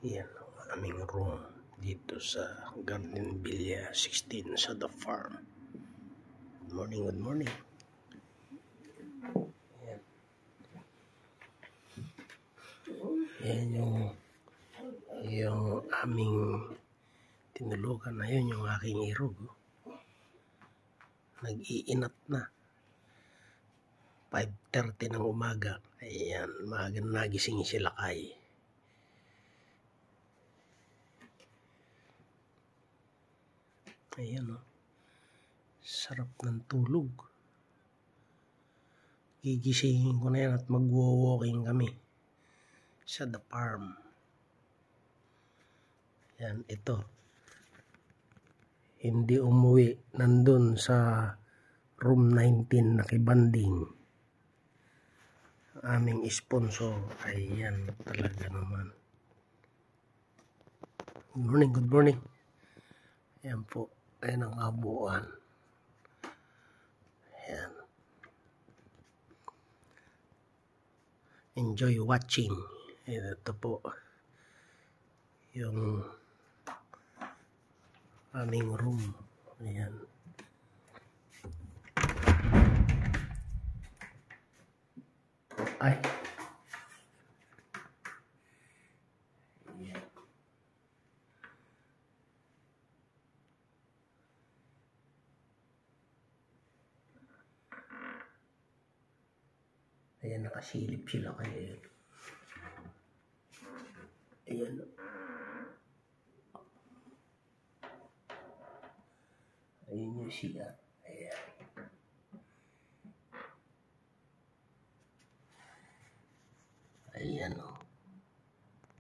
Yan ang aming room dito sa Garden Villa 16 sa The Farm. Good morning, good morning. Yan yung aming tinulugan na yun, yung aking irog. Nag-iinat na. 5:30 ng umaga. Ayan, maaga na nagising sila kay. Ayan o. Sarap ng tulog. Gigisingin ko na yan at magwo-walking kami sa The Farm. Yan, ito. Hindi umuwi. Nandun sa room 19 nakibanding. Aming sponsor ay yan talaga naman. Good morning, good morning. Yan po. Ayan ang kabuuan. Ayan. Enjoy watching. Ito po yung aming room. Ayan. Ay. Ayan, nakasilip sila kayo. Ayan. Ayan yung siya.